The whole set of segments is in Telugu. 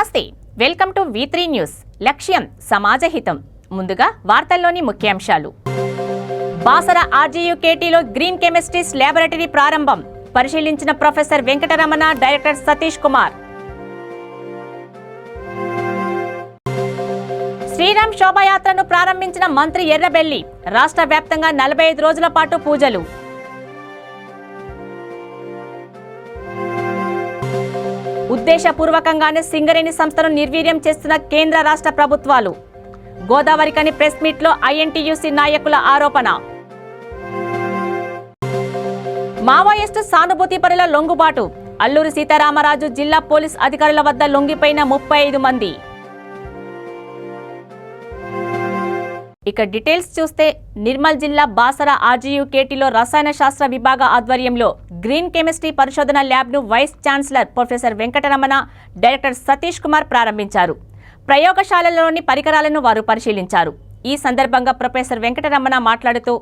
నమస్తే, వెల్కమ్ టు V3 న్యూస్. లక్ష్యం సమాజహితం. ముందుగా వార్తల్లోని ముఖ్యాంశాలు. బాసర RGUKTలో గ్రీన్ కెమిస్ట్రీస్ ల్యాబొరేటరీ ప్రారంభం. పరిశీలించిన ప్రొఫెసర్ వెంకటరమణ, డైరెక్టర్ సతీష్ కుమార్. శ్రీరామ్ శోభాయాత్రను ప్రారంభించిన మంత్రి ఎర్రబెల్లి. రాష్ట్ర వ్యాప్తంగా 45 రోజుల పాటు పూజలు. ఉద్దేశపూర్వకంగానే సింగరేణి సంస్థను నిర్వీర్యం చేస్తున్న కేంద్ర రాష్ట్ర ప్రభుత్వాలు. గోదావరికని ప్రెస్ మీట్లో INTUC నాయకుల ఆరోపణ. మావోయిస్టు సానుభూతి పరుల లొంగుబాటు. అల్లూరి సీతారామరాజు జిల్లా పోలీస్ అధికారుల వద్ద లొంగిపోయిన 35 మంది. ఇక డీటెయిల్స్ చూస్తే, నిర్మల్ జిల్లా బాసర RGUKTలో రసాయన శాస్త్ర విభాగ ఆధ్వర్యంలో గ్రీన్ కెమిస్ట్రీ పరిశోధన ల్యాబ్ను vice chancellor professor Venkataramana, director Satish Kumar ప్రారంభించారు. ప్రయోగశాలలోని పరికరాలను వారు పరిశీలించారు. ఈ సందర్భంగా ప్రొఫెసర్ వెంకటరమణ మాట్లాడుతూ,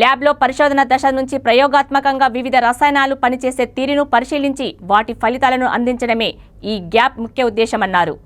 ల్యాబ్లో పరిశోధన దశ నుంచి ప్రయోగాత్మకంగా వివిధ రసాయనాలు పనిచేసే తీరును పరిశీలించి వాటి ఫలితాలను అందించడమే ఈ గ్యాప్ ముఖ్య ఉద్దేశమన్నారు.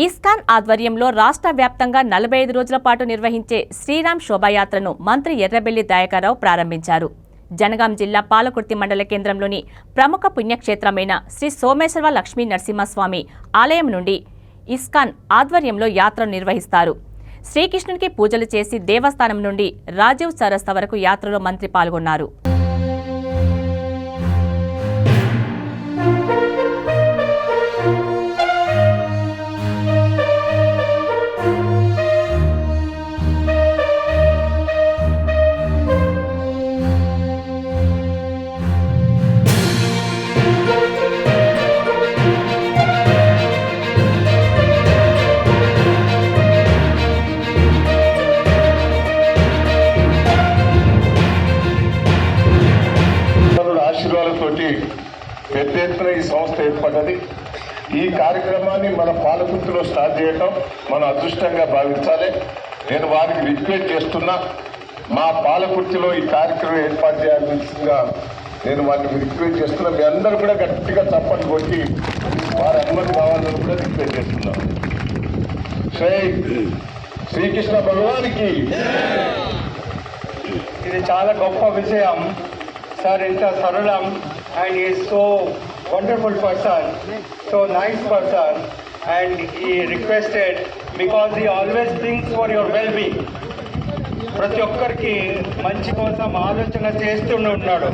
ఇస్కాన్ ఆధ్వర్యంలో రాష్ట్ర వ్యాప్తంగా 45 రోజుల పాటు నిర్వహించే శ్రీరామ్ శోభాయాత్రను మంత్రి ఎర్రబెల్లి దయాకర్రావు ప్రారంభించారు. జనగాం జిల్లా పాలకుర్తి మండల కేంద్రంలోని ప్రముఖ పుణ్యక్షేత్రమైన శ్రీ సోమేశ్వర లక్ష్మీ నరసింహస్వామి ఆలయం నుండి ఇస్కాన్ ఆధ్వర్యంలో యాత్రను నిర్వహిస్తారు. శ్రీకృష్ణునికి పూజలు చేసి దేవస్థానం నుండి రాజీవ్ సరస్సు వరకు యాత్రలో మంత్రి పాల్గొన్నారు. పెద్ద ఎత్తున ఈ సంస్థ ఏర్పడ్డది. ఈ కార్యక్రమాన్ని మన పాలకుర్తిలో స్టార్ట్ చేయటం మన అదృష్టంగా భావించాలి. నేను వారికి రిక్వెస్ట్ చేస్తున్నా, మా పాలకుర్తిలో ఈ కార్యక్రమం ఏర్పాటు చేయాల్సిందిగా నేను వారికి రిక్వెస్ట్ చేస్తున్నా. మీ అందరూ కూడా గట్టిగా చప్పట్లు కొట్టి వారి అనుమతి కావాలని కూడా రిక్వెస్ట్ చేస్తున్నాం. శ్రీకృష్ణ భగవానికి ఇది చాలా గొప్ప విషయం సార్. ఇంత సరళం and he is so wonderful person, so nice person, and he requested because he always thinks for your well-being. ప్రతి ఒక్కరికి మంచి కోసం ఆలోచన చేస్తూనే ఉన్నాడు.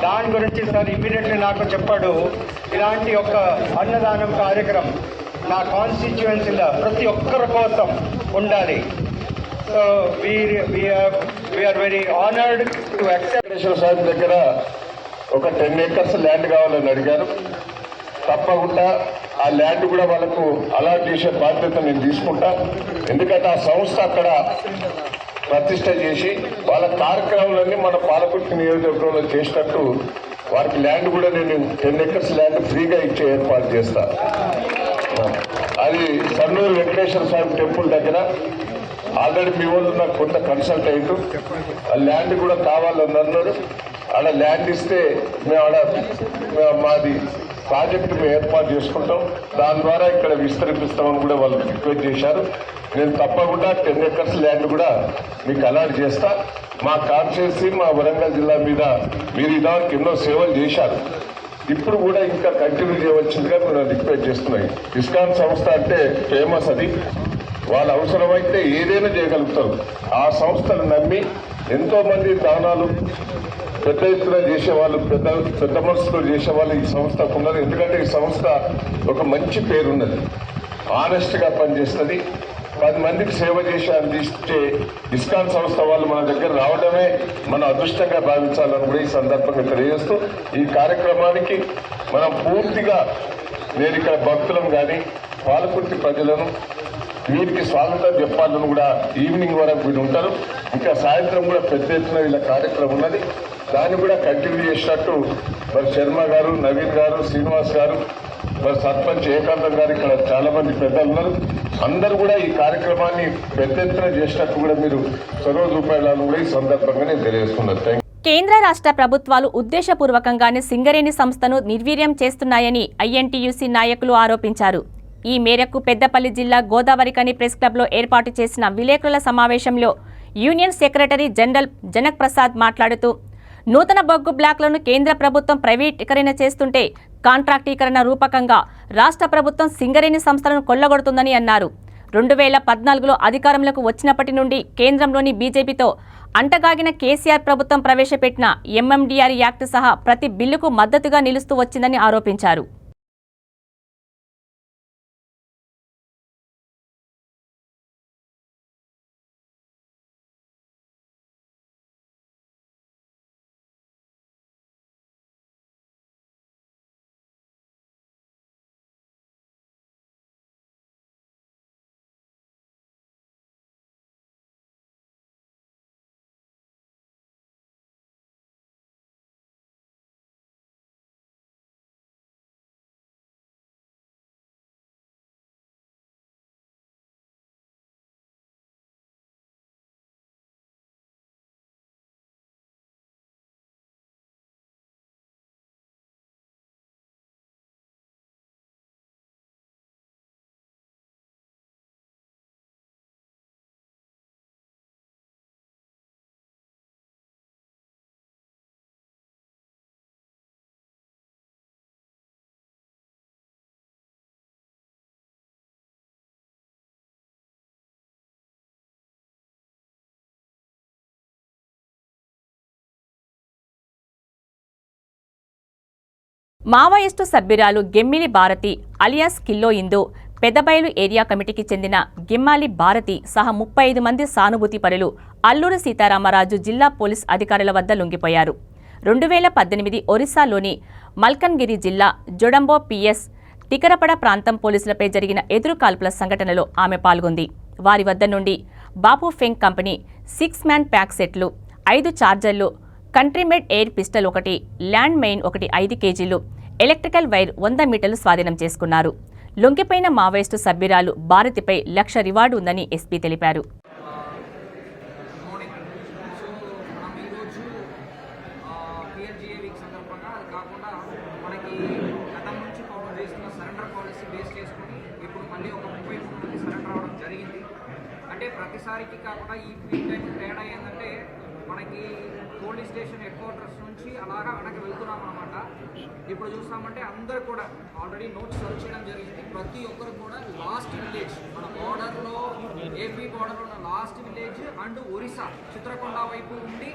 దాని గురించి సార్ ఇమీడియట్లీ నాకు చెప్పాడు, ఇలాంటి ఒక అన్నదానం కార్యక్రమం నా కాన్స్టిట్యుయెన్సీలో ప్రతి ఒక్కరి కోసం ఉండాలి. So we are very honoured to accept. Sir దగ్గర ఒక 10 acres ల్యాండ్ కావాలని అడిగారు. తప్పకుండా ఆ ల్యాండ్ కూడా వాళ్ళకు అలాట్ చేసే బాధ్యత నేను తీసుకుంటా. ఎందుకంటే ఆ సంస్థ అక్కడ ప్రతిష్ట చేసి వాళ్ళ కార్యక్రమాలన్నీ మన పాలకుర్తి నియోజకవర్గంలో చేసినట్టు వారికి ల్యాండ్ కూడా నేను 10 acres ల్యాండ్ ఫ్రీగా ఇచ్చే ఏర్పాటు చేస్తా. అది సన్నూరు వెంకటేశ్వర స్వామి టెంపుల్ దగ్గర ఆల్రెడీ మీ వాళ్ళు నాకు కొంత కన్సల్ట్ అయ్యిండు. ఆ ల్యాండ్ కూడా కావాలని అన్నారు. ఆడ ల్యాండ్ ఇస్తే మేము మాది ప్రాజెక్టు మేము ఏర్పాటు చేసుకుంటాం. దాని ద్వారా ఇక్కడ విస్తరిపిస్తామని కూడా వాళ్ళు రిక్వెస్ట్ చేశారు. నేను తప్పకుండా 10 acres ల్యాండ్ కూడా మీకు అలాట్ చేస్తా. మా కాన్స్టిట్యుయెన్సీ, మా వరంగల్ జిల్లా మీద మీరు ఇదానికి ఎన్నో సేవలు చేశారు. ఇప్పుడు కూడా ఇంకా కంటిన్యూ చేయవలసిందిగా మేము రిక్వెస్ట్ చేస్తున్నాయి. ఇస్కాన్ సంస్థ అంటే ఫేమస్, అది వాళ్ళు అవసరమైతే ఏదైనా చేయగలుగుతారు. ఆ సంస్థను నమ్మి ఎంతో మంది దానాలు పెద్ద ఎత్తున చేసేవాళ్ళు, పెద్ద మనసులో చేసేవాళ్ళు ఈ సంస్థకు ఉన్నారు. ఎందుకంటే ఈ సంస్థ ఒక మంచి పేరున్నది, ఆనెస్ట్గా పనిచేస్తుంది, 10 మందికి సేవ చేసి అందించే ఇస్కాన్ సంస్థ వాళ్ళు మన దగ్గర రావడమే మన అదృష్టంగా భావించాలని కూడా ఈ సందర్భంగా తెలియజేస్తూ, ఈ కార్యక్రమానికి మనం పూర్తిగా నేను ఇక్కడ భక్తులను కానీ పాలకుర్తి ప్రజలను వీరికి స్వాగతం చెప్పాలని కూడా ఈవినింగ్ వరకు వీళ్ళు ఉంటారు. ఇంకా సాయంత్రం కూడా పెద్ద ఎత్తున వీళ్ళ కార్యక్రమం ఉన్నది, దాన్ని కూడా కంటిన్యూ చేసినట్టు మరి శర్మ గారు, నవీన్ గారు, శ్రీనివాస్ గారు, మరి సర్పంచ్ ఏకాంతం గారు, ఇక్కడ చాలా మంది పెద్దలు ఉన్నారు. అందరూ కూడా ఈ కార్యక్రమాన్ని పెద్ద ఎత్తున చేసినట్టు కూడా మీరు చొరవ చూపాలని కూడా ఈ సందర్భంగా నేను తెలియజేస్తున్నాను. కేంద్ర రాష్ట్ర ప్రభుత్వాలు ఉద్దేశపూర్వకంగానే సింగరేణి సంస్థను నిర్వీర్యం చేస్తున్నాయని ఐఎన్టీయూసీ నాయకులు ఆరోపించారు. ఈ మేరకు పెద్దపల్లి జిల్లా గోదావరికని ప్రెస్ క్లబ్లో ఏర్పాటు చేసిన విలేకరుల సమావేశంలో union secretary general Janak Prasad మాట్లాడుతూ, నూతన బొగ్గు బ్లాక్లను కేంద్ర ప్రభుత్వం ప్రైవేటీకరణ చేస్తుంటే కాంట్రాక్టీకరణ రూపకంగా రాష్ట్ర ప్రభుత్వం సింగరేణి సంస్థలను కొల్లగొడుతుందని అన్నారు. 2014లో అధికారంలోకి వచ్చినప్పటి నుండి కేంద్రంలోని బీజేపీతో అంటగాగిన కేసీఆర్ ప్రభుత్వం ప్రవేశపెట్టిన ఎంఎండీఆర్ యాక్ట్ సహా ప్రతి బిల్లుకు మద్దతుగా నిలుస్తూ వచ్చిందని ఆరోపించారు. మావోయిస్టు సభ్యురాలు గెమ్మిలి భారతి అలియాస్ కిల్లో ఇందు పెద్దబయలు ఏరియా కమిటీకి చెందిన గిమ్మాలి భారతి సహా 35 మంది సానుభూతి పరులు అల్లూరు సీతారామరాజు జిల్లా పోలీస్ అధికారుల వద్ద లొంగిపోయారు. 2018 ఒరిస్సాలోని మల్కన్గిరి జిల్లా జొడంబో పిఎస్ టికరపడ ప్రాంతం పోలీసులపై జరిగిన ఎదురుకాల్పుల సంఘటనలో ఆమె పాల్గొంది. వారి వద్ద నుండి బాపు ఫెంగ్ కంపెనీ 6 మ్యాన్ ప్యాక్ సెట్లు, 5 ఛార్జర్లు, కంట్రీమేడ్ ఎయిర్ పిస్టల్ 1, ల్యాండ్ మైన్ 1 5 కేజీలు, ఎలక్ట్రికల్ వైర్ 100 మీటర్లు స్వాధీనం చేసుకున్నారు. లొంగిపోయిన మావోయిస్టు సభ్యురాలు భారతిపై 1 లక్ష రివార్డు ఉందని ఎస్పీ తెలిపారు. ప్రతిసారికి కాకుండా ఈ ఫీల్ టైం తేడా ఏంటంటే మనకి పోలీస్ స్టేషన్ హెడ్ క్వార్టర్స్ నుంచి అలాగా వెనక్కి వెళ్తున్నాం అనమాట. ఇప్పుడు చూస్తామంటే అందరు కూడా ఆల్రెడీ నోట్స్ సర్చ్ చేయడం జరిగింది. ప్రతి ఒక్కరు కూడా లాస్ట్ విలేజ్ మన బార్డర్లో ఏపీ బార్డర్లో ఉన్న last village and Orissa Chitrakonda వైపు ఉండి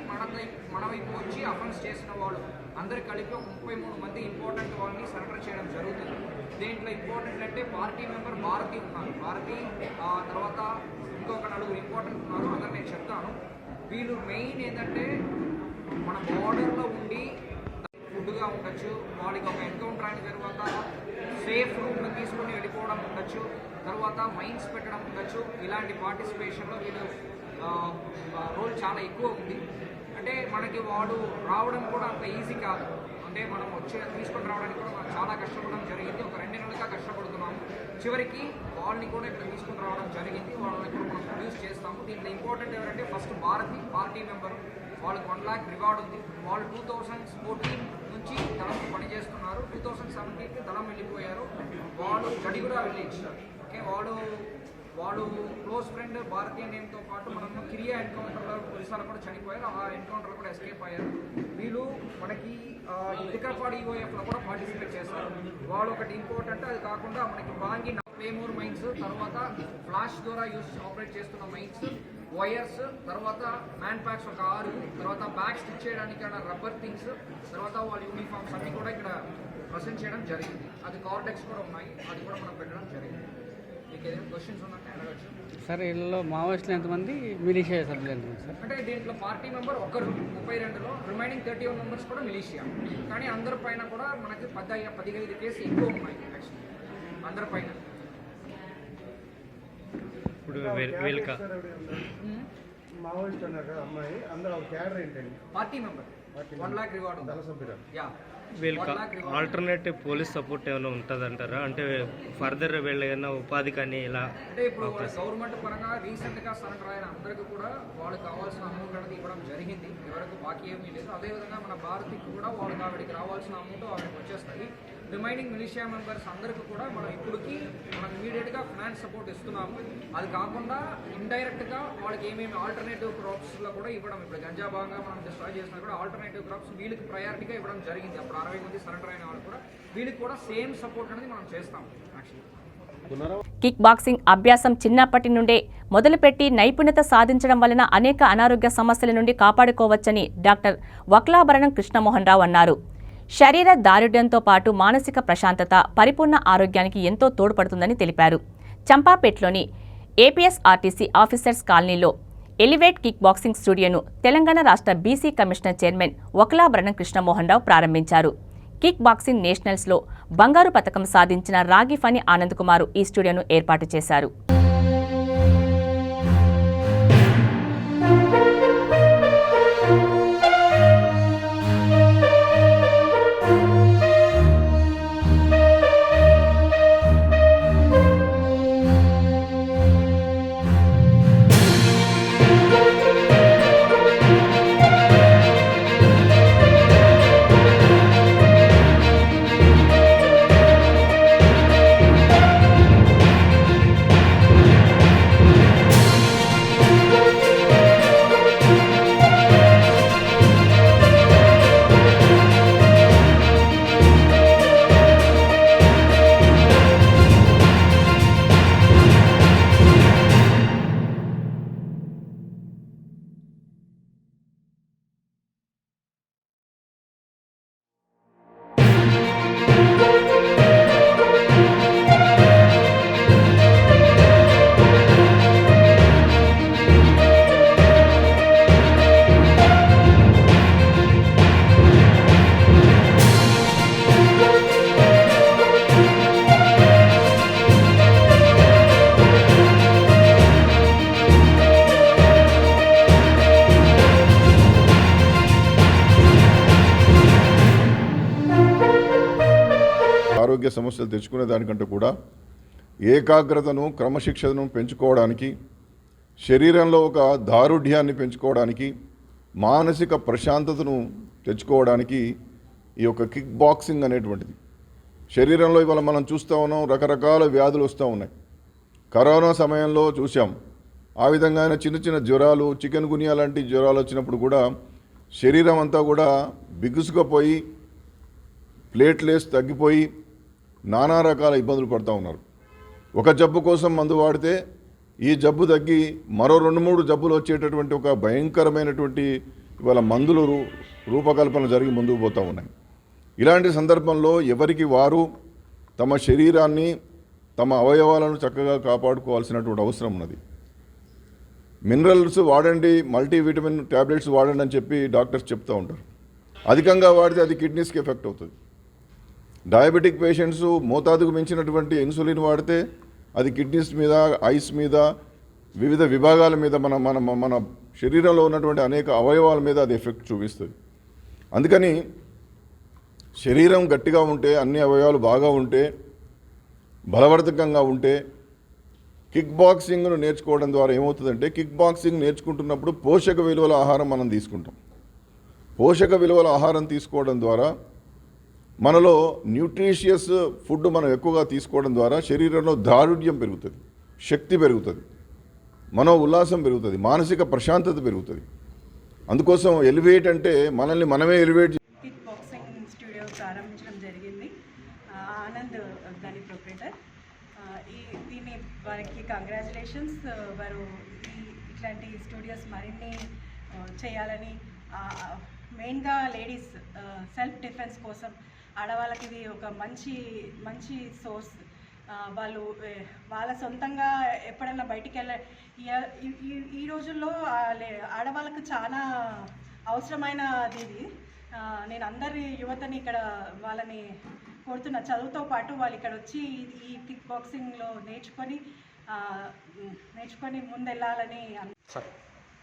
మన వైపు వచ్చి అఫెన్స్ చేసిన వాళ్ళు అందరు కలిపి ఒక 33 మంది ఇంపార్టెంట్ వాళ్ళని సరెండర్ చేయడం జరుగుతుంది. దీంట్లో ఇంపార్టెంట్ అంటే పార్టీ మెంబర్ భారతి ఉన్నారు. భారతి తర్వాత ఇంకొక 4 ఇంపార్టెంట్ ఉన్నారు, అందరు నేను చెప్తాను. వీళ్ళు మెయిన్ ఏంటంటే మన బార్డర్లో ఉండి ఫుడ్గా ఉండొచ్చు, వాళ్ళకి ఒక ఎన్కౌంటర్ అయిన తర్వాత సేఫ్ రూట్లో తీసుకొని వెళ్ళిపోవడం ఉండొచ్చు, తర్వాత మైన్స్ పెట్టడం ఉండొచ్చు. ఇలాంటి పార్టిసిపేషన్లో వీళ్ళు రోల్ చాలా ఎక్కువ ఉంది. అంటే మనకి వాడు రావడం కూడా అంత ఈజీ కాదు. అంటే మనం తీసుకొని రావడానికి కూడా మనం చాలా కష్టపడడం జరిగింది. ఒక 2 నెలలుగా కష్టపడుతున్నాము. చివరికి వాళ్ళని కూడా ఇక్కడ తీసుకుని రావడం జరిగింది. వాళ్ళని కూడా మనం ప్రొడ్యూస్ చేస్తాము. దీంట్లో ఇంపార్టెంట్ ఎవరంటే ఫస్ట్ భారతి పార్టీ మెంబరు, వాళ్ళకి 1 lakh రివార్డ్ ఉంది. వాళ్ళు 2014 నుంచి దళంలో పనిచేస్తున్నారు. 2017కి దళం వెళ్ళిపోయారు. వాళ్ళు గడిగుడ విలేజ్, ఓకే, వాళ్ళు వాళ్ళు క్లోజ్ ఫ్రెండ్ భారతీయ నేమ్తో పాటు మనం కిరియా ఎన్కౌంటర్లో ఒరిస్సాలో కూడా చనిపోయారు. ఆ ఎన్కౌంటర్లో కూడా ఎస్కేప్ అయ్యారు. వీళ్ళు మనకి ఇదికాపాడు ఈఓఎఫ్లో కూడా పార్టిసిపేట్ చేస్తారు. వాళ్ళు ఒకటి ఇంపార్టెంట్, అది కాకుండా మనకి బాంగి క్లేమోర్ మైన్స్, తర్వాత ఫ్లాష్ ద్వారా ఆపరేట్ చేస్తున్న మైన్స్, వైర్స్, తర్వాత మ్యాన్ ప్యాక్స్ ఒక 6, తర్వాత బ్యాగ్ స్టిచ్ చేయడానికి రబ్బర్ థింగ్స్, తర్వాత వాళ్ళ యూనిఫామ్స్ అన్నీ కూడా ఇక్కడ ప్రజెంట్ చేయడం జరిగింది. అది కార్డెక్స్ కూడా ఉన్నాయి, అది కూడా మనం పెట్టడం జరిగింది. మీకు ఏదైనా క్వశ్చన్స్ ఉన్నట్టు అడగచ్చు సార్. వీళ్ళలో మావోయిస్టులు ఎంతమంది, మిలిషియా సభ్యులు ఎంతమంది సార్? అంటే దీంట్లో పార్టీ మెంబర్ ఒకరు 32లో, రిమైనింగ్ 31 మెంబర్స్ కూడా మిలిషియా. కానీ అందరి పైన కూడా మనకి 15 కేసు ఎక్కువ ఉన్నాయి యాక్చువల్లీ అందరి పైన. ఇప్పుడు వీళ్ళకి మావోయిస్ట్ అన్నారు కదా అమ్మాయి, అందులో క్యాడర్ ఏంటండి? పార్టీ మెంబర్ 1 lakh రివార్డ్ ఉంది. దళ సభ్యుడు. యా, వీళ్ళకి ఆల్టర్నేటివ్ పోలీస్ సపోర్ట్ ఏమైనా ఉంటుంది అంటారా? అంటే ఫర్దర్ వీళ్ళ ఏమైనా ఉపాధి కానీ ఇలా? అంటే ఇప్పుడు గవర్నమెంట్ పరంగా రీసెంట్గా సరెండర్ అయిన అందరికీ కూడా వాళ్ళకి కావాల్సిన అమౌంట్ అనేది ఇవ్వడం జరిగింది. ఎవరికి బాకీ ఏమీ లేదు. అదేవిధంగా మన భారతికి కూడా వాళ్ళకి ఆవిడకి రావాల్సిన అమౌంట్ ఆవిడకి వచ్చేస్తాయి. రిమైనింగ్ మిలిషియా మెంబర్స్ అందరికీ కూడా మనం ఇప్పటికి మనం ఇమీడియట్గా ఫైనాన్స్ సపోర్ట్ ఇస్తున్నాము. అది కాకుండా ఇండైరెక్ట్గా వాళ్ళకి ఏమేమి ఆల్టర్నేటివ్ క్రాప్స్లో కూడా ఇవ్వడం, ఇప్పుడు గంజా భాగంగా మనం డిస్ట్రాయ్ చేసినా కూడా ఆల్టర్నేటివ్ క్రాప్స్ వీళ్ళకి ప్రయారిటీగా ఇవ్వడం జరిగింది. అప్పుడు 60 మంది సరెండర్ అయిన వాళ్ళు కూడా వీళ్ళకి కూడా సేమ్ సపోర్ట్ అనేది మనం చేస్తాం యాక్చువల్లీ. కిక్ బాక్సింగ్ అభ్యాసం చిన్నప్పటి నుండే మొదలుపెట్టి నైపుణ్యత సాధించడం వలన అనేక అనారోగ్య సమస్యల నుండి కాపాడుకోవచ్చని డాక్టర్ వక్లాభరణం కృష్ణమోహన్ రావు అన్నారు. శరీర దారుఢ్యంతో పాటు మానసిక ప్రశాంతత, పరిపూర్ణ ఆరోగ్యానికి ఎంతో తోడ్పడుతుందని తెలిపారు. చంపాపేట్లోని ఏపీఎస్ఆర్టీసీ ఆఫీసర్స్ కాలనీలో ఎలివేట్ కిక్ బాక్సింగ్ స్టూడియోను తెలంగాణ రాష్ట్ర BC commissioner chairman Vakulabharanam Krishnamohan రావు ప్రారంభించారు. కిక్ బాక్సింగ్ నేషనల్స్లో బంగారు పతకం సాధించిన రాగి ఫణి ఆనంద్ కుమార్ ఈ స్టూడియోను ఏర్పాటు చేశారు. ఆరోగ్య సమస్యలు తెచ్చుకునే దానికంటే కూడా ఏకాగ్రతను, క్రమశిక్షణను పెంచుకోవడానికి, శరీరంలో ఒక దారుఢ్యాన్ని పెంచుకోవడానికి, మానసిక ప్రశాంతతను తెచ్చుకోవడానికి ఈ యొక్క కిక్ బాక్సింగ్ అనేటువంటిది. శరీరంలో ఇవాళ మనం చూస్తూ ఉన్నాం, రకరకాల వ్యాధులు వస్తూ ఉన్నాయి. కరోనా సమయంలో చూసాం. ఆ విధంగా చిన్న చిన్న జ్వరాలు, చికెన్ గునియా లాంటి జ్వరాలు వచ్చినప్పుడు కూడా శరీరం అంతా కూడా బిగుసుకుపోయి, ప్లేట్లెస్ తగ్గిపోయి నానా రకాల ఇబ్బందులు పడుతూ ఉన్నారు. ఒక జబ్బు కోసం మందు వాడితే ఈ జబ్బు తగ్గి మరో 2-3 జబ్బులు వచ్చేటటువంటి ఒక భయంకరమైనటువంటి ఇవాళ మందులు రూపకల్పన జరిగి ముందుకు పోతూ ఉన్నాయి. ఇలాంటి సందర్భంలో ఎవరికి వారు తమ శరీరాన్ని, తమ అవయవాలను చక్కగా కాపాడుకోవాల్సినటువంటి అవసరం ఉన్నది. మినరల్స్ వాడండి, మల్టీవిటమిన్ ట్యాబ్లెట్స్ వాడండి అని చెప్పి డాక్టర్స్ చెప్తూ ఉంటారు. అధికంగా వాడితే అది కిడ్నీస్కి ఎఫెక్ట్ అవుతుంది. డయాబెటిక్ పేషెంట్స్ మోతాదుకు మించినటువంటి ఇన్సులిన్ వాడితే అది కిడ్నీస్ మీద, ఐస్ మీద, వివిధ విభాగాల మీద, మన శరీరంలో ఉన్నటువంటి అనేక అవయవాల మీద అది ఎఫెక్ట్ చూపిస్తుంది. అందుకని శరీరం గట్టిగా ఉంటే, అన్ని అవయవాలు బాగా ఉంటే, బలవర్ధకంగా ఉంటే, కిక్ బాక్సింగ్ను నేర్చుకోవడం ద్వారా ఏమవుతుందంటే, కిక్ బాక్సింగ్ నేర్చుకుంటున్నప్పుడు పోషక విలువల ఆహారం మనం తీసుకుంటాం. పోషక విలువల ఆహారం తీసుకోవడం ద్వారా, మనలో న్యూట్రిషియస్ ఫుడ్ మనం ఎక్కువగా తీసుకోవడం ద్వారా శరీరంలో దారుఢ్యం పెరుగుతుంది, శక్తి పెరుగుతుంది, మనో ఉల్లాసం పెరుగుతుంది, మానసిక ప్రశాంతత పెరుగుతుంది. అందుకోసం ఎలివేట్ అంటే మనల్ని మనమే ఎలివేట్. కిక్ బాక్సింగ్ స్టూడియో ప్రారంభించడం జరిగింది. ఆనంద్ దాని ప్రొపరేటర్. దీన్ని వారికి కంగ్రాచులేషన్స్. వారు ఇట్లాంటి స్టూడియోస్ మరిన్ని చేయాలని, మెయిన్గా లేడీస్ సెల్ఫ్ డిఫెన్స్ కోసం ఆడవాళ్ళకి ఇది ఒక మంచి సోర్స్. వాళ్ళు వాళ్ళ సొంతంగా ఎప్పుడైనా బయటికి ఈ రోజుల్లో ఆడవాళ్ళకు చాలా అవసరమైనది ఇది. నేను అందరి యువతని ఇక్కడ వాళ్ళని కోరుతున్న, చదువుతో పాటు వాళ్ళు ఇక్కడ వచ్చి ఈ కిక్ బాక్సింగ్లో నేర్చుకొని ముందెళ్ళాలని.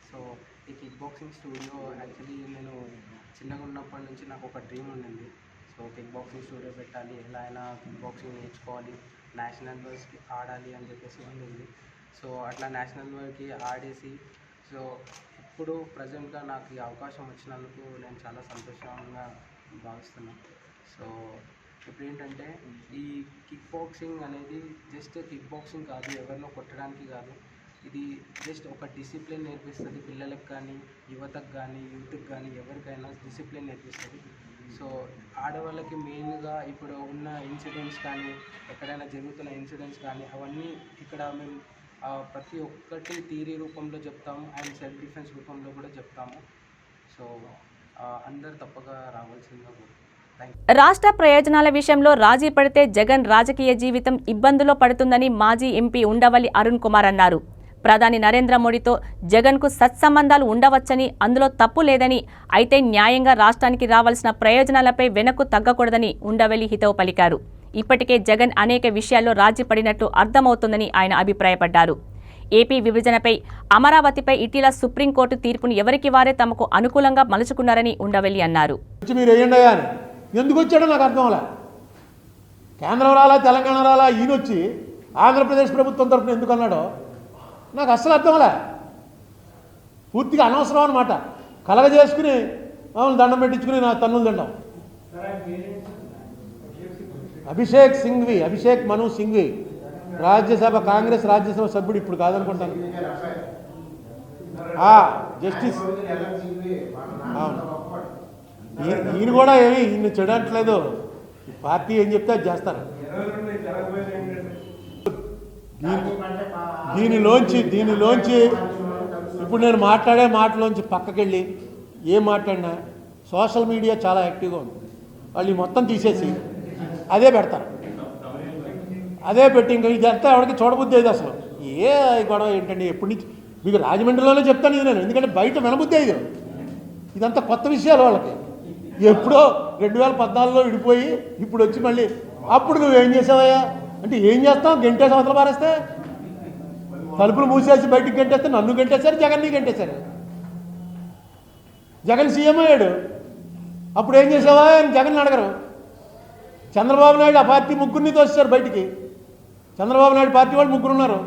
సో ఈ కిక్ బాక్సింగ్ స్టూడియో యాక్చువల్లీ నేను చిన్నగా ఉన్నప్పటి నుంచి నాకు ఒక డ్రీమ్ ఉండింది. సో కిక్ బాక్సింగ్ స్టూడియో పెట్టాలి, ఎలా అయినా కిక్ బాక్సింగ్ నేర్చుకోవాలి, నేషనల్ లెవెల్స్కి ఆడాలి అని చెప్పేసి ఉండింది. సో అట్లా నేషనల్ లెవెల్కి ఆడేసి, సో ఇప్పుడు ప్రజెంట్గా నాకు ఈ అవకాశం వచ్చినందుకు నేను చాలా సంతోషంగా భావిస్తున్నాను. సో ఇప్పుడు ఏంటంటే ఈ కిక్ బాక్సింగ్ అనేది జస్ట్ కిక్ బాక్సింగ్ కాదు, ఎవరినో కొట్టడానికి కాదు. ఇది జస్ట్ ఒక డిసిప్లిన్ నేర్పిస్తుంది పిల్లలకు కానీ, యువతకు కానీ, యూత్కి కానీ, ఎవరికైనా డిసిప్లిన్ నేర్పిస్తుంది. సో ఆడవాళ్ళకి మెయిన్గా ఇప్పుడు ఉన్న ఇన్సిడెంట్స్ కానీ, ఎక్కడైనా జరుగుతున్న ఇన్సిడెంట్స్ కానీ, అవన్నీ ఇక్కడ మేము ప్రతి ఒక్కటి థియరీ రూపంలో చెప్తాము అండ్ సెల్ఫ్ డిఫెన్స్ రూపంలో కూడా చెప్తాము. సో అందరు తప్పక రావాల్సిందిగా కోరుతున్నాను. రాష్ట్ర ప్రయోజనాల విషయంలో రాజీ పడితే జగన్ రాజకీయ జీవితం ఇబ్బందులో పడుతుందని మాజీ ఎంపీ ఉండవల్లి అరుణ్ కుమార్ అన్నారు. ప్రధాని నరేంద్ర మోడీతో జగన్కు సత్సంబంధాలు ఉండవచ్చని, అందులో తప్పు లేదని, అయితే న్యాయంగా రాష్ట్రానికి రావాల్సిన ప్రయోజనాలపై వెనక్కు తగ్గకూడదని ఉండవల్లి హితవు పలికారు. ఇప్పటికే జగన్ అనేక విషయాల్లో రాజీ పడినట్టు అర్థమవుతోందని ఆయన అభిప్రాయపడ్డారు. ఏపీ విభజనపై, అమరావతిపై ఇటీవల సుప్రీంకోర్టు తీర్పును ఎవరికి వారే తమకు అనుకూలంగా మలుచుకున్నారని ఉండవల్లి అన్నారు. ఎందుకు వచ్చాడో నాకు అర్థం అలా. కేంద్రం రాలా, తెలంగాణ రాలా, ఈయనొచ్చి ఆంధ్రప్రదేశ్ ప్రభుత్వం తరఫున ఎందుకు అన్నాడో నాకు అస్సలు అర్థం అలా. పూర్తిగా అనవసరం అనమాట. కలగజేసుకుని మామూలు దండం పెట్టించుకుని నా తన్నులు తింటాం. అభిషేక్ మను సింఘ్వి రాజ్యసభ, కాంగ్రెస్ రాజ్యసభ సభ్యుడు, ఇప్పుడు కాదనుకుంటాను. జస్టిస్ అవును. ఈయన కూడా ఈయన చూడట్లేదు. పార్టీ ఏం చెప్తే అది చేస్తారు. దీనిలోంచి ఇప్పుడు నేను మాట్లాడే మాటలోంచి పక్కకెళ్ళి ఏం మాట్లాడినా సోషల్ మీడియా చాలా యాక్టివ్గా ఉంది. వాళ్ళు మొత్తం తీసేసి అదే పెడతారు. అదే పెట్టి ఇంకా ఇదంతా ఎవరికి చూడబుద్ధి అయ్యేది. అసలు ఏ గొడవ ఏంటండి? ఎప్పటి నుంచి మీకు రాజమండ్రిలోనే చెప్తాను ఇది నేను, ఎందుకంటే బయట వినబుద్ధి అయ్యేది. ఇదంతా కొత్త విషయాలు వాళ్ళకి. ఎప్పుడో 2014లో విడిపోయి ఇప్పుడు వచ్చి మళ్ళీ అప్పుడు నువ్వేం చేసావయ్యా అంటే ఏం చేస్తావు? గంటేసి అవతల పారేస్తే, తలుపులు మూసేసి బయటికి గంటేస్తే నన్ను గంటేశారు, జగన్ని గంటేశారు. జగన్ సీఎం అయ్యాడు, అప్పుడు ఏం చేసావా అని జగన్ అడగరు. చంద్రబాబు నాయుడు ఆ పార్టీ ముగ్గురిని తోసేశారు బయటికి. చంద్రబాబు నాయుడు పార్టీ వాళ్ళు ముగ్గురు ఉన్నారు,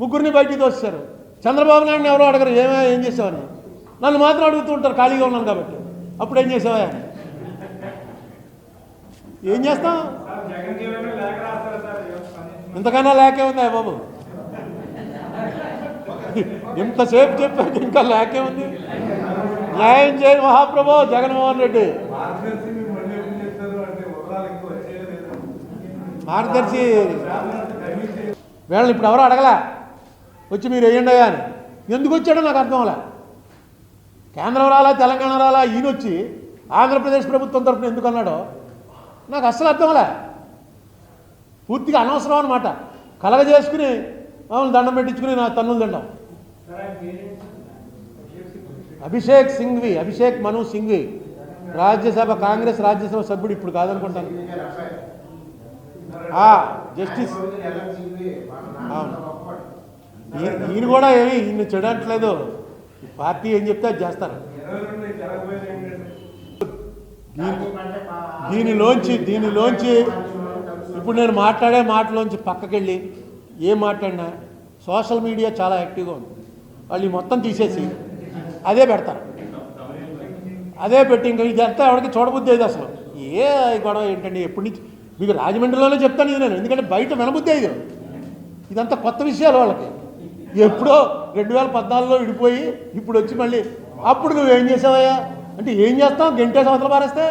ముగ్గురిని బయటికి తోసేశారు. చంద్రబాబు నాయుడుని ఎవరో అడగరు ఏం చేసావని. నన్ను మాత్రం అడుగుతూ ఉంటారు ఖాళీగా ఉన్నాను కాబట్టి. అప్పుడు ఏం చేసావా? ఏం చేస్తాం? ఇంతకన్నా లేకే ఉందా బాబు? ఇంతసేపు చెప్పాక ఇంకా లేకే ఉంది. న్యాయం చేయండి మహాప్రభు జగన్మోహన్ రెడ్డి. మార్గదర్శి వీళ్ళని ఇప్పుడు ఎవరో అడగలా వచ్చి మీరు వేయండి అయ్యా అని. ఎందుకు వచ్చాడో నాకు అర్థం అలా. కేంద్రం రాలా, తెలంగాణ రాలా, ఈయనొచ్చి ఆంధ్రప్రదేశ్ ప్రభుత్వం తరఫున ఎందుకు అన్నాడో నాకు అస్సలు అర్థం అలా. పూర్తిగా అనవసరం అనమాట. కలగజేసుకుని మామూలు దండం పెట్టించుకుని నా తన్నులు తింటాం. అభిషేక్ మను సింఘ్వి రాజ్యసభ, కాంగ్రెస్ రాజ్యసభ సభ్యుడు, ఇప్పుడు కాదనుకుంటాను. జస్టిస్ అవును. ఈయన కూడా ఈయన చూడట్లేదు. పార్టీ ఏం చెప్తే అది చేస్తారు. దీనిలోంచి ఇప్పుడు నేను మాట్లాడే మాటలోంచి పక్కకెళ్ళి ఏం మాట్లాడినా సోషల్ మీడియా చాలా యాక్టివ్గా ఉంది. వాళ్ళు మొత్తం తీసేసి అదే పెడతారు. అదే పెట్టి ఇంకా ఇదంతా ఎవరికి చూడబుద్ధి అయ్యేది. అసలు ఏ గొడవ ఏంటండి? ఎప్పటి నుంచి మీకు రాజమండ్రిలోనే చెప్తాను ఇది నేను, ఎందుకంటే బయట వినబుద్ధి అయ్యేది. ఇదంతా కొత్త విషయాలు వాళ్ళకి. ఎప్పుడో 2014లో విడిపోయి ఇప్పుడు వచ్చి మళ్ళీ అప్పుడు నువ్వేం చేసావయ్యా అంటే ఏం చేస్తావు? గంటేసి అవతల పారేస్తే,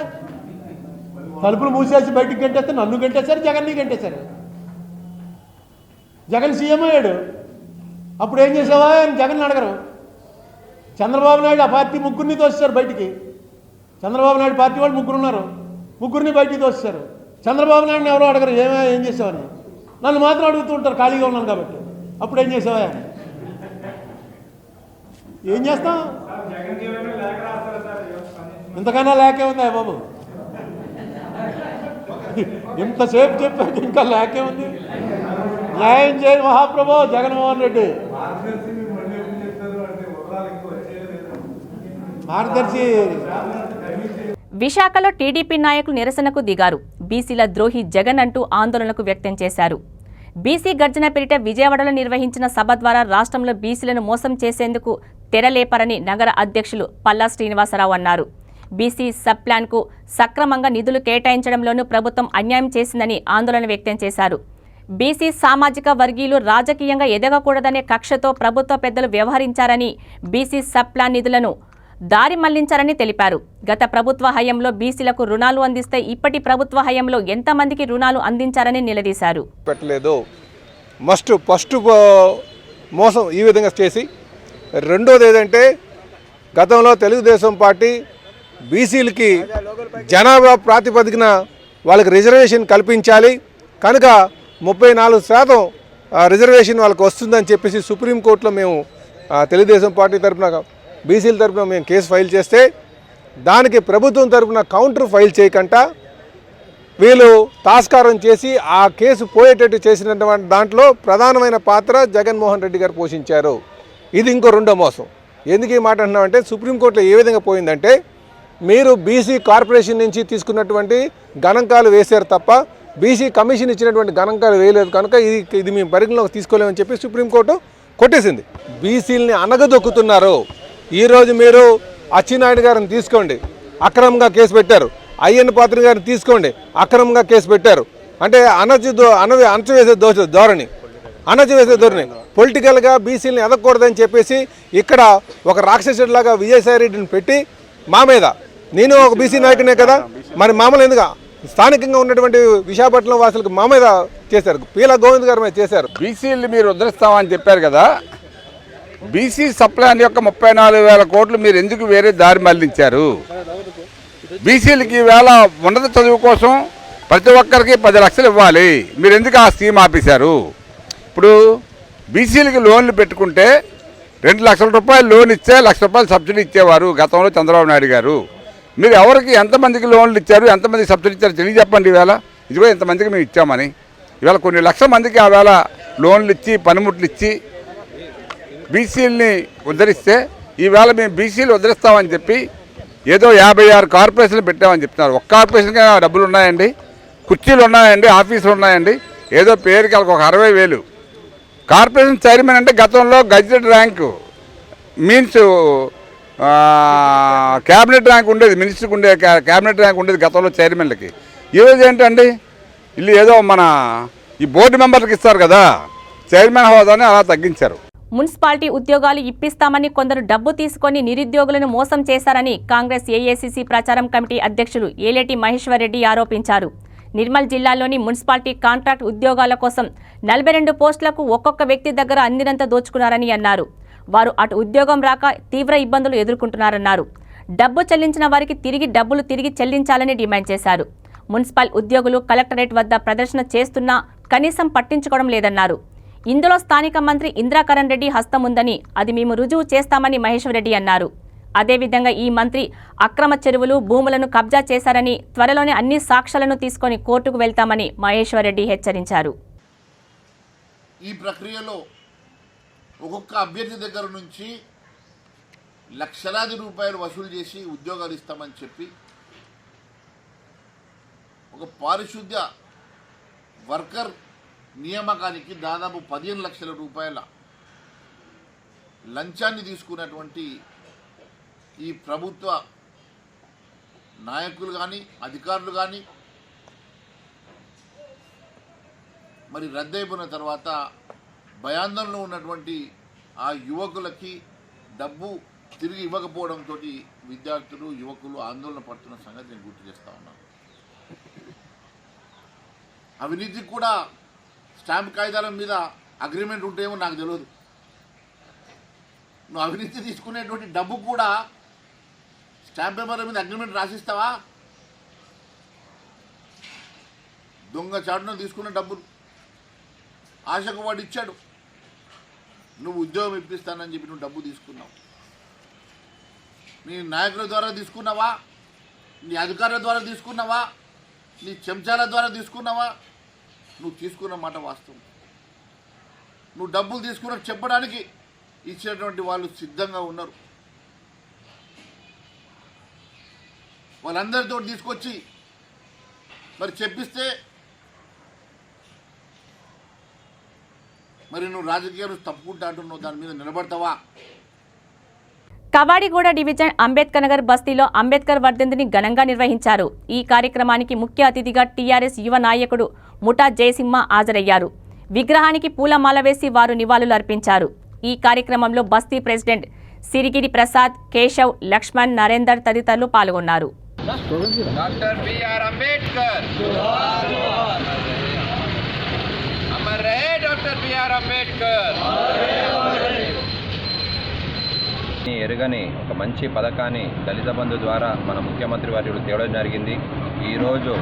తలుపులు మూసేసి బయటికి గంటేస్తే నన్ను గంటేశారు, జగన్ని గంటేశారు. జగన్ సీఎం అయ్యాడు, అప్పుడు ఏం చేసావా అని జగన్ అడగరు. చంద్రబాబు నాయుడు ఆ పార్టీ ముగ్గురిని తోసేశారు బయటికి. చంద్రబాబు నాయుడు పార్టీ వాళ్ళు ముగ్గురు ఉన్నారు, ముగ్గురిని బయటికి తోసేశారు. చంద్రబాబు నాయుడుని ఎవరో అడగరు ఏం చేసావని. నన్ను మాత్రం అడుగుతూ ఉంటారు ఖాళీగా ఉన్నాను కాబట్టి. అప్పుడు ఏం చేసావా? ఏం చేస్తాం? ఇంతకన్నా లేకే ఉందా బాబు? ఇంతసేపు చెప్పాక ఇంకా లేకే ఉంది. న్యాయం చేయ మహాప్రభు జగన్మోహన్ రెడ్డి మార్గదర్శి. విశాఖలో టీడీపీ నాయకులు నిరసనకు దిగారు. బీసీల ద్రోహి జగన్ అంటూ ఆందోళనకు వ్యక్తం చేశారు. బీసీ గర్జన పేరిట విజయవాడలో నిర్వహించిన సభ ద్వారా రాష్ట్రంలో బీసీలను మోసం చేసేందుకు తెరలేపారని నగర అధ్యక్షులు పల్లా శ్రీనివాసరావు అన్నారు. బీసీ సబ్ ప్లాన్కు సక్రమంగా నిధులు కేటాయించడంలోనూ ప్రభుత్వం అన్యాయం చేసిందని ఆందోళన వ్యక్తం చేశారు. బీసీ సామాజిక వర్గీయులు రాజకీయంగా ఎదగకూడదనే కక్షతో ప్రభుత్వ పెద్దలు వ్యవహరించారని, బీసీ సబ్ ప్లాన్ నిధులను దారి మళ్లించారని తెలిపారు. గత ప్రభుత్వ హయాంలో బీసీలకు రుణాలు అందిస్తే ఇప్పటి ప్రభుత్వ హయాంలో ఎంతమందికి రుణాలు అందించారని నిలదీశారు. పెట్టలేదు. ఫస్ట్ మోసం ఈ విధంగా చేసి, రెండోది ఏదంటే గతంలో తెలుగుదేశం పార్టీ బీసీలకి జనాభా ప్రాతిపదికన వాళ్ళకి రిజర్వేషన్ కల్పించాలి కనుక 34% రిజర్వేషన్ వాళ్ళకి వస్తుందని చెప్పేసి సుప్రీంకోర్టులో మేము తెలుగుదేశం పార్టీ తరఫున బీసీల తరఫున మేము కేసు ఫైల్ చేస్తే దానికి ప్రభుత్వం తరఫున కౌంటర్ ఫైల్ చేయకుండా వీళ్ళు తాస్కారం చేసి ఆ కేసు పోయేటట్టు చేసినటువంటి దాంట్లో ప్రధానమైన పాత్ర జగన్మోహన్ రెడ్డి గారు పోషించారు. ఇది ఇంకో రెండో మోసం. ఎందుకు ఈ మాట అంటున్నామంటే సుప్రీంకోర్టులో ఏ విధంగా పోయిందంటే మీరు బీసీ కార్పొరేషన్ నుంచి తీసుకున్నటువంటి గణాంకాలు వేశారు తప్ప బీసీ కమిషన్ ఇచ్చినటువంటి గణాంకాలు వేయలేదు కనుక ఇది మేము పరిగణలోకి తీసుకోలేమని చెప్పి సుప్రీంకోర్టు కొట్టేసింది. బీసీలని అనగదొక్కుతున్నారు. ఈరోజు మీరు అచ్చెన్నాయుడు గారిని తీసుకోండి, అక్రమంగా కేసు పెట్టారు. అయ్యన్న పాత్ర గారిని తీసుకోండి, అక్రమంగా కేసు పెట్టారు. అంటే అణచివేసే ధోరణి పొలిటికల్గా బీసీలని ఎదగకూడదని చెప్పేసి ఇక్కడ ఒక రాక్షసుడిలాగా విజయసాయి రెడ్డిని పెట్టి మా మీద, నేను ఒక బీసీ నాయకునే కదా, మరి మామూలు ఎందుకు స్థానికంగా ఉన్నటువంటి విశాఖపట్నం వాసులకు మా మీద చేశారు, పీలా గోవింద్ గారి మీద చేశారు. బీసీలు మీరు ఉద్ధరిస్తామని చెప్పారు కదా, బీసీ సప్లాన్ యొక్క 34,000 కోట్లు మీరు ఎందుకు వేరే దారి మళ్లించారు? బీసీలకి ఈవేళ ఉన్నత చదువు కోసం ప్రతి ఒక్కరికి 10 లక్షలు ఇవ్వాలి, మీరు ఎందుకు ఆ స్కీమ్ ఆపేశారు? ఇప్పుడు బీసీలకి లోన్లు పెట్టుకుంటే 2 లక్షల రూపాయలు లోన్ ఇచ్చే 1 లక్ష రూపాయలు సబ్సిడీ ఇచ్చేవారు గతంలో చంద్రబాబు నాయుడు గారు. మీరు ఎవరికి ఎంతమందికి లోన్లు ఇచ్చారు, ఎంతమందికి సబ్సిడీ ఇచ్చారు తెలియజెప్పండి. ఈవేళ ఇదిగో ఇంతమందికి మేము ఇచ్చామని, ఈవేళ కొన్ని లక్షల మందికి ఆవేళ లోన్లు ఇచ్చి పనిముట్లు ఇచ్చి బీసీలని ఉద్ధరిస్తే ఈవేళ మేము బీసీలు ఉద్ధరిస్తామని చెప్పి ఏదో 56 కార్పొరేషన్లు పెట్టామని చెప్తున్నారు. ఒక్క కార్పొరేషన్కి డబ్బులు ఉన్నాయండి, కుర్చీలు ఉన్నాయండి, ఆఫీసులు ఉన్నాయండి, ఏదో పేరుకి ఒక 60,000. కార్పొరేషన్ చైర్మన్ అంటే గతంలో gazette rank means cabinet rank ఉండేది, మినిస్టర్కి ఉండే క్యాబినెట్ ర్యాంక్ ఉండేది గతంలో చైర్మన్లకి. ఈరోజు ఏంటండి వీళ్ళు ఏదో మన ఈ బోర్డు మెంబర్లకు ఇస్తారు కదా చైర్మన్ హోదాని అలా తగ్గించారు. మున్సిపాలిటీ ఉద్యోగాలు ఇప్పిస్తామని కొందరు డబ్బు తీసుకొని నిరుద్యోగులను మోసం చేశారని కాంగ్రెస్ ఏఐసీసీ ప్రచారం కమిటీ అధ్యక్షులు ఏలేటి మహేశ్వర్ రెడ్డి ఆరోపించారు. నిర్మల్ జిల్లాలోని మున్సిపాలిటీ కాంట్రాక్ట్ ఉద్యోగాల కోసం 42 పోస్టులకు ఒక్కొక్క వ్యక్తి దగ్గర అందినంత దోచుకున్నారని అన్నారు. వారు అటు ఉద్యోగం రాక తీవ్ర ఇబ్బందులు ఎదుర్కొంటున్నారన్నారు. డబ్బు చెల్లించిన వారికి డబ్బులు తిరిగి చెల్లించాలని డిమాండ్ చేశారు. మున్సిపల్ ఉద్యోగులు కలెక్టరేట్ వద్ద ప్రదర్శన చేస్తున్నా కనీసం పట్టించుకోవడం లేదన్నారు. ఇందులో స్థానిక మంత్రి ఇంద్రాకరణ్ రెడ్డి హస్తం ఉందని, అది మేము రుజువు చేస్తామని మహేశ్వర్ రెడ్డి అన్నారు. అదేవిధంగా ఈ మంత్రి అక్రమ చెరువులు, భూములను కబ్జా చేశారని, త్వరలోనే అన్ని సాక్ష్యాలను తీసుకొని కోర్టుకు వెళ్తామని మహేశ్వర్ రెడ్డి హెచ్చరించారు. ఈ ప్రక్రియలో ఒక్కొక్క అభ్యర్థి దగ్గర నుంచి లక్షలాది రూపాయలు వసూలు చేసి ఉద్యోగాలు ఇస్తామని చెప్పి ఒక పారిశుద్ధ్య వర్కర్ నియామకానికి దాదాపు 15 లక్షల రూపాయల లంచాన్ని తీసుకున్నటువంటి ఈ ప్రభుత్వ నాయకులు కానీ అధికారులు కానీ మరి రద్దయిపోయిన తర్వాత భయాందోళనలో ఉన్నటువంటి ఆ యువకులకి డబ్బు తిరిగి ఇవ్వకపోవడంతో విద్యార్థులు యువకులు ఆందోళన పడుతున్న సంగతి నేను గుర్తు చేస్తా ఉన్నాను. అవినీతికి కూడా స్టాంప్ కాగితాల మీద అగ్రిమెంట్ ఉంటేమో నాకు తెలియదు. నువ్వు అవినీతి తీసుకునేటువంటి డబ్బు కూడా స్టాంప్ పేపర్ల మీద అగ్రిమెంట్ రాసిస్తావా? దొంగ చాటున తీసుకున్న డబ్బులు ఆశకు వాడు ఇచ్చాడు, నువ్వు ఉద్యోగం ఇప్పిస్తానని చెప్పి నువ్వు డబ్బు తీసుకున్నావు. నీ నాయకుల ద్వారా తీసుకున్నావా, నీ అధికారుల ద్వారా తీసుకున్నావా, నీ చెంచాల ద్వారా తీసుకున్నావా? నువ్వు తీసుకున్న మాట వాస్తవం. నువ్వు డబ్బులు తీసుకున్నట్టు చెప్పడానికి ఇచ్చినటువంటి వాళ్ళు సిద్ధంగా ఉన్నారు. వాళ్ళందరితో తీసుకొచ్చి మరి చెప్పిస్తే మరి నువ్వు రాజకీయాలు తప్పుకుంటా అంటున్నావు, దాని మీద నిలబడతావా? కవాడిగూడ డివిజన్ అంబేద్కర్ నగర్ బస్తీలో అంబేద్కర్ వర్ధంతిని ఘనంగా నిర్వహించారు. ఈ కార్యక్రమానికి ముఖ్య అతిథిగా టీఆర్ఎస్ యువ నాయకుడు ముఠా జయసింహ హాజరయ్యారు. విగ్రహానికి పూలమాల వేసి వారు నివాళులు అర్పించారు. ఈ కార్యక్రమంలో బస్తీ ప్రెసిడెంట్ సిరిగిరి ప్రసాద్, కేశవ్, లక్ష్మణ్, నరేందర్ తదితరులు పాల్గొన్నారు. డాక్టర్ బిఆర్ అంబేద్కర్ అమర్ రహే, డాక్టర్ బిఆర్ అంబేద్కర్. ఎరుగని ఒక మంచి పథకాన్ని దళిత బంధు ద్వారా మన ముఖ్యమంత్రి వర్యులు తేవడం జరిగింది. ఈరోజు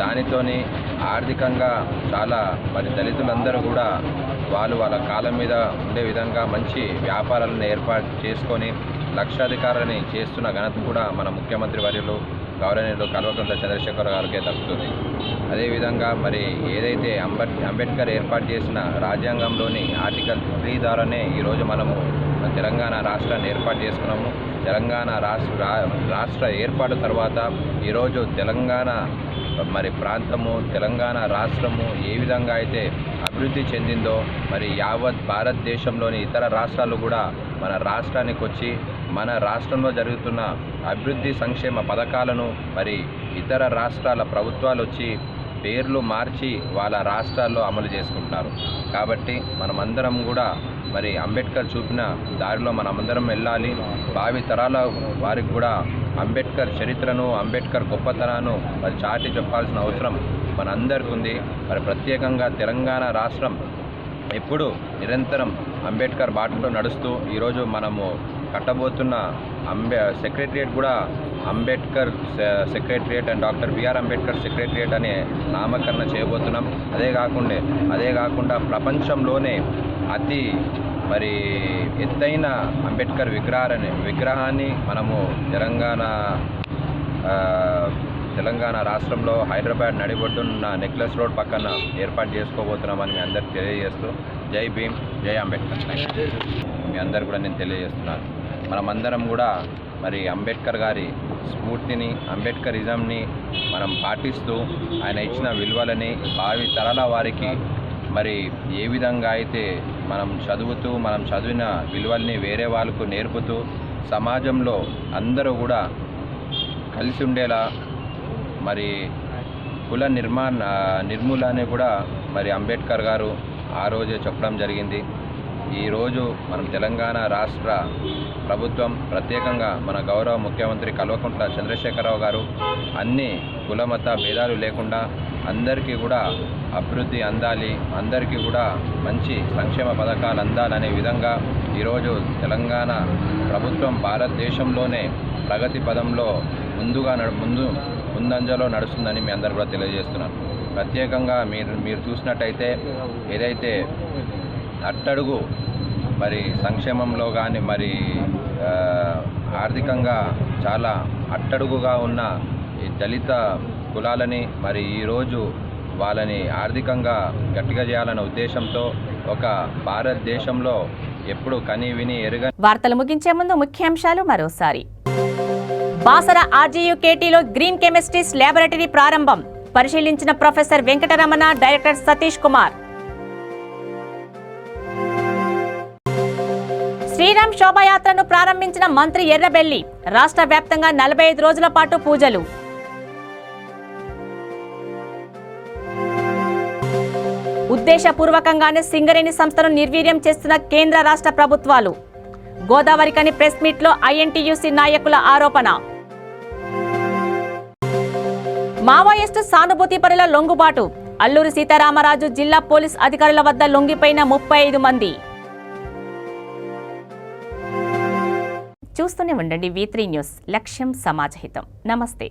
దానితోని ఆర్థికంగా చాలా మరి దళితులందరూ కూడా వాళ్ళ కాలం మీద ఉండే విధంగా మంచి వ్యాపారాలను ఏర్పాటు చేసుకొని లక్షాధికారాన్ని చేస్తున్న ఘనత కూడా మన ముఖ్యమంత్రి వర్యులు గౌరవనీయులు కల్వకుంట్ల చంద్రశేఖర్ గారికే దక్కుతుంది. అదేవిధంగా మరి ఏదైతే అంబేద్కర్ ఏర్పాటు చేసిన రాజ్యాంగంలోని ఆర్టికల్ 3 ద్వారానే ఈరోజు మనము తెలంగాణ రాష్ట్రాన్ని ఏర్పాటు చేసుకున్నాము. తెలంగాణ రాష్ట్ర ఏర్పాటు తర్వాత ఈరోజు తెలంగాణ మరి ప్రాంతము, తెలంగాణ రాష్ట్రము ఏ విధంగా అయితే అభివృద్ధి చెందిందో మరి యావత్ భారతదేశంలోని ఇతర రాష్ట్రాలు కూడా మన రాష్ట్రానికి వచ్చి మన రాష్ట్రంలో జరుగుతున్న అభివృద్ధి సంక్షేమ పథకాలను మరి ఇతర రాష్ట్రాల ప్రభుత్వాలు వచ్చి పేర్లు మార్చి వాళ్ళ రాష్ట్రాల్లో అమలు చేసుకుంటున్నారు. కాబట్టి మనమందరం కూడా మరి అంబేద్కర్ చూపిన దారిలో మనమందరం వెళ్ళాలి. భావి తరాల వారికి కూడా అంబేద్కర్ చరిత్రను, అంబేద్కర్ గొప్పతనాన్ని మరి చాటి చెప్పాల్సిన అవసరం మనందరికీ ఉంది. మరి ప్రత్యేకంగా తెలంగాణ రాష్ట్రం ఎప్పుడు నిరంతరం అంబేద్కర్ బాటలో నడుస్తూ ఈరోజు మనము కట్టబోతున్న సెక్రటరియట్ కూడా Ambedkar secretariat and doctor BR Ambedkar secretariat అనే నామకరణ చేయబోతున్నాం. అదే కాకుండా ప్రపంచంలోనే అతి మరి ఎత్తైన అంబేద్కర్ విగ్రహాన్ని మనము తెలంగాణ రాష్ట్రంలో హైదరాబాద్ నడిబొడ్డున్న నెక్లెస్ రోడ్ పక్కన ఏర్పాటు చేసుకోబోతున్నామని మీ అందరికి తెలియజేస్తూ జై భీమ్, జై అంబేద్కర్ మీ అందరు కూడా నేను తెలియజేస్తున్నాను. మనమందరం కూడా మరి అంబేద్కర్ గారి స్ఫూర్తిని, అంబేద్కరిజంని మనం పాటిస్తూ ఆయన ఇచ్చిన విలువలని భావి తరాల వారికి మరి ఏ విధంగా అయితే మనం చదివిన విలువల్ని వేరే వాళ్ళకు నేర్పుతూ సమాజంలో అందరూ కూడా కలిసి ఉండేలా మరి కుల నిర్మూలన కూడా మరి అంబేద్కర్ గారు ఆ రోజే చెప్పడం జరిగింది. ఈరోజు మనం తెలంగాణ రాష్ట్ర ప్రభుత్వం ప్రత్యేకంగా మన గౌరవ ముఖ్యమంత్రి కల్వకుంట్ల చంద్రశేఖరరావు గారు అన్ని కులమత భేదాలు లేకుండా అందరికీ కూడా అభివృద్ధి అందాలి, అందరికీ కూడా మంచి సంక్షేమ పథకాలు అందాలనే విధంగా ఈరోజు తెలంగాణ ప్రభుత్వం భారతదేశంలోనే ప్రగతి పదంలో ముందంజలో నడుస్తుందని మీ అందరూ కూడా తెలియజేస్తున్నాను. ప్రత్యేకంగా మీరు చూసినట్టయితే ఏదైతే అట్టడుగు మరి సంక్షేమంలో కానీ మరి ఆర్థికంగా చాలా అట్టడుగుగా ఉన్న ఈ దళిత కులాలని మరి ఈరోజు వాళ్ళని ఆర్థికంగా గట్టిగా చేయాలనే ఉద్దేశంతో ఒక భారతదేశంలో ఎప్పుడు కని విని ఎరుగని వార్తలు ముగించే ముందు ముఖ్యాంశాలు మరోసారి. బాసర ఆర్జీయూకేటీలో గ్రీన్ కెమిస్ట్రీస్ ల్యాబొరేటరీ ప్రారంభం. పరిశీలించిన ప్రొఫెసర్ వెంకటరమణ, డైరెక్టర్ సతీష్ కుమార్. శ్రీరామ్ శోభాయాత్రను ప్రారంభించిన మంత్రి ఎర్రబెల్లి. రాష్ట్ర వ్యాప్తంగా 45 రోజుల పాటు పూజలు. ఉద్దేశపూర్వకంగానే సింగరేణి సంస్థను నిర్వీర్యం చేస్తున్న కేంద్ర రాష్ట్ర ప్రభుత్వాలు. గోదావరికని ప్రెస్ మీట్లో ఐఎన్టీయూసీ నాయకుల ఆరోపణ. మావోయిస్టు సానుభూతి పరుల లొంగుబాటు. అల్లూరి సీతారామరాజు జిల్లా పోలీస్ అధికారుల వద్ద లొంగిపోయిన 35 మంది. చూస్తూనే ఉండండి V3 న్యూస్. లక్ష్యం సమాజహితం. నమస్తే.